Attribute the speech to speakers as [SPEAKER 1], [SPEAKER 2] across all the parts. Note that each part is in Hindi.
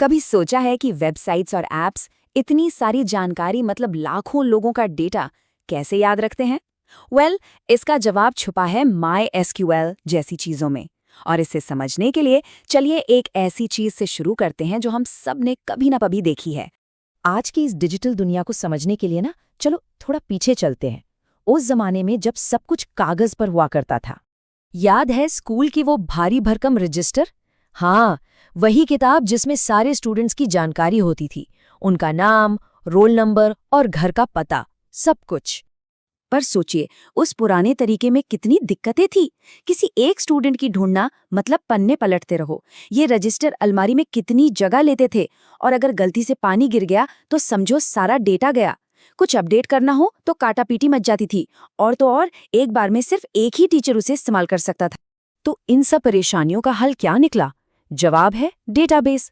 [SPEAKER 1] कभी सोचा है कि वेबसाइट्स और ऐप्स इतनी सारी जानकारी मतलब लाखों लोगों का डेटा कैसे याद रखते हैं? इसका जवाब छुपा है MySQL जैसी चीजों में। और इसे समझने के लिए चलिए एक ऐसी चीज से शुरू करते हैं जो हम सब ने कभी ना कभी देखी है।
[SPEAKER 2] आज की इस डिजिटल दुनिया को समझने के लिए चलो थोड़ा पीछे चलते हैं। उस जमाने में जब सब कुछ कागज पर हुआ करता था। याद है स्कूल की वो भारी भरकम रजिस्टर? हाँ, वही किताब जिसमें सारे स्टूडेंट्स की जानकारी होती थी, उनका नाम, रोल नंबर और घर का पता, सब कुछ।
[SPEAKER 1] पर सोचिए, उस पुराने तरीके में कितनी दिक्कतें थी। किसी एक स्टूडेंट की ढूंढना मतलब पन्ने पलटते रहो। ये रजिस्टर अलमारी में कितनी जगह लेते थे, और अगर गलती से पानी गिर गया तो समझो सारा डेटा गया। कुछ अपडेट करना हो तो काटापीटी मच जाती थी, और तो और एक बार में सिर्फ एक ही टीचर उसे इस्तेमाल कर सकता था। तो इन सब परेशानियों का हल क्या निकला? जवाब है डेटाबेस।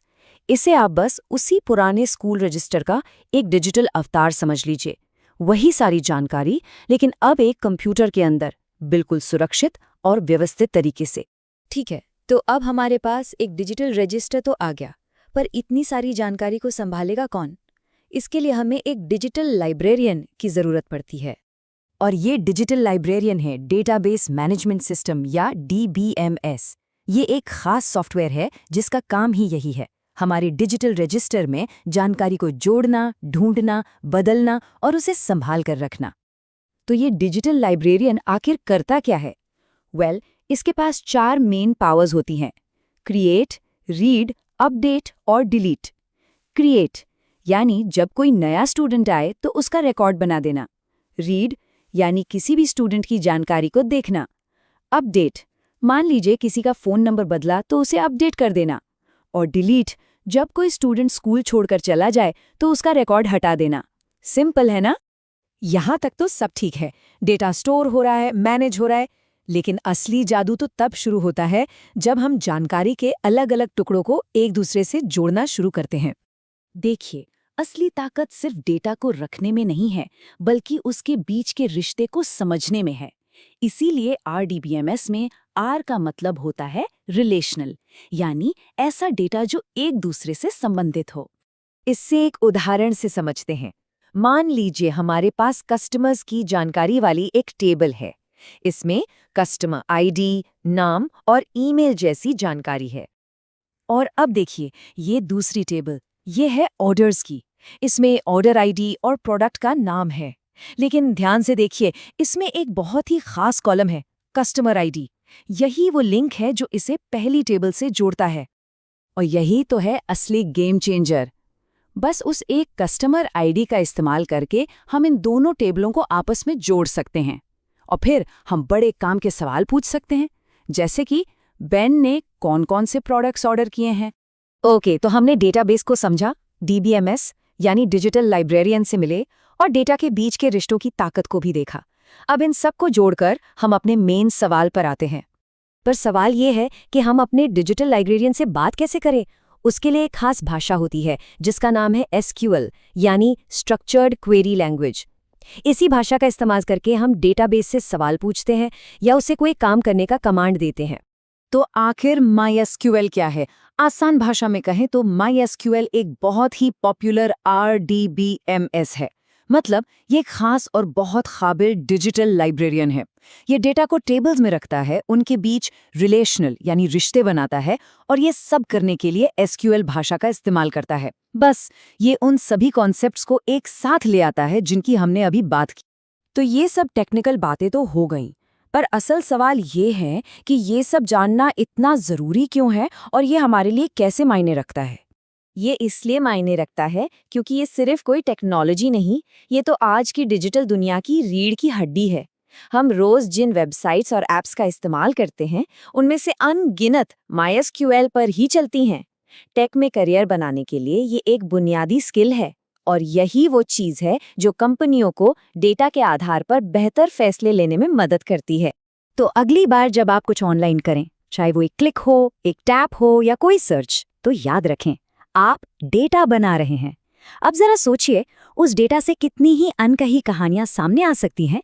[SPEAKER 1] इसे आप बस उसी पुराने स्कूल रजिस्टर का एक डिजिटल अवतार समझ लीजिए। वही सारी जानकारी, लेकिन अब एक कंप्यूटर के अंदर, बिल्कुल सुरक्षित और व्यवस्थित तरीके से।
[SPEAKER 2] ठीक है, तो अब हमारे पास एक डिजिटल रजिस्टर तो आ गया, पर इतनी सारी जानकारी को संभालेगा कौन? इसके लिए हमें एक डिजिटल लाइब्रेरियन की ज़रूरत पड़ती है।
[SPEAKER 1] और ये डिजिटल लाइब्रेरियन है डेटाबेस मैनेजमेंट सिस्टम या DBMS। ये एक खास सॉफ्टवेयर है जिसका काम ही यही है, हमारे डिजिटल रजिस्टर में जानकारी को जोड़ना, ढूंढना, बदलना और उसे संभाल कर रखना। तो ये डिजिटल लाइब्रेरियन आखिर करता क्या है? इसके पास 4 मेन पावर्स होती हैं: क्रिएट, रीड, अपडेट और डिलीट। क्रिएट यानी जब कोई नया स्टूडेंट आए तो उसका रिकॉर्ड बना देना। रीड यानी किसी भी स्टूडेंट की जानकारी को देखना। अपडेट, मान लीजिए किसी का फ़ोन नंबर बदला तो उसे अपडेट कर देना। और डिलीट, जब कोई स्टूडेंट स्कूल छोड़कर चला जाए तो उसका रिकॉर्ड हटा देना। सिंपल है ना? यहाँ तक तो सब ठीक है, डेटा स्टोर हो रहा है, मैनेज हो रहा है। लेकिन असली जादू तो तब शुरू होता है जब हम जानकारी के अलग अलग टुकड़ों को एक दूसरे से जोड़ना शुरू करते हैं। देखिए, असली ताकत सिर्फ डेटा को रखने में नहीं है, बल्कि उसके बीच के रिश्ते को समझने में है। इसीलिए RDBMS में R का मतलब होता है रिलेशनल, यानी ऐसा डेटा जो एक दूसरे से संबंधित हो। इससे एक उदाहरण से समझते हैं। मान लीजिए हमारे पास कस्टमर्स की जानकारी वाली एक टेबल है। इसमें कस्टमर ID, नाम और ईमेल जैसी जानकारी है। और अब देखिए, ये दूसरी टेबल, ये है ऑर्डर्स की। इसमें ऑर्डर ID और प्रोडक्ट का नाम है। लेकिन ध्यान से देखिए, इसमें एक बहुत ही खास कॉलम है, कस्टमर ID। यही वो लिंक है जो इसे पहली टेबल से जोड़ता है। और यही तो है असली गेम चेंजर। बस उस एक कस्टमर ID का इस्तेमाल करके हम इन दोनों टेबलों को आपस में जोड़ सकते हैं। और फिर हम बड़े काम के सवाल पूछ सकते हैं, जैसे कि बेन ने कौन-कौन से प्रोडक्ट्स ऑर्डर किए हैं। ओके, तो हमने डेटाबेस को समझा, DBMS यानी डिजिटल लाइब्रेरियन से मिले, और डेटा के बीच के रिश्तों की ताकत को भी देखा। अब इन सब को जोड़कर हम अपने मेन सवाल पर आते हैं। पर सवाल ये है कि हम अपने डिजिटल लाइब्रेरियन से बात कैसे करें? उसके लिए एक खास भाषा होती है जिसका नाम है SQL यानी स्ट्रक्चर्ड क्वेरी लैंग्वेज। इसी भाषा का इस्तेमाल करके हम डेटाबेस से सवाल पूछते हैं या उसे कोई काम करने का कमांड देते हैं। तो आखिर MySQL क्या है? आसान भाषा में कहें तो MySQL एक बहुत ही पॉपुलर RDBMS है। मतलब ये खास और बहुत काबिल डिजिटल लाइब्रेरियन है। ये डेटा को टेबल्स में रखता है, उनके बीच रिलेशनल यानी रिश्ते बनाता है, और ये सब करने के लिए SQL भाषा का इस्तेमाल करता है। बस ये उन सभी कॉन्सेप्ट्स को एक साथ ले आता है जिनकी हमने अभी बात की। तो ये सब टेक्निकल बातें तो हो गईं, पर असल सवाल ये है कि ये सब जानना इतना ज़रूरी क्यों है और ये हमारे लिए कैसे मायने रखता है? ये इसलिए मायने रखता है क्योंकि ये सिर्फ कोई टेक्नोलॉजी नहीं, ये तो आज की डिजिटल दुनिया की रीढ़ की हड्डी है। हम रोज़ जिन वेबसाइट्स और ऐप्स का इस्तेमाल करते हैं, उनमें से अनगिनत MySQL पर ही चलती हैं। टेक में करियर बनाने के लिए ये एक बुनियादी स्किल है, और यही वो चीज़ है जो कंपनियों को डेटा के आधार पर बेहतर फैसले लेने में मदद करती है। तो अगली बार जब आप कुछ ऑनलाइन करें, चाहे वो एक क्लिक हो, एक टैप हो या कोई सर्च, तो याद रखें, आप डेटा बना रहे हैं। अब जरा सोचिए, उस डेटा से कितनी ही अनकही कहानियां सामने आ सकती हैं।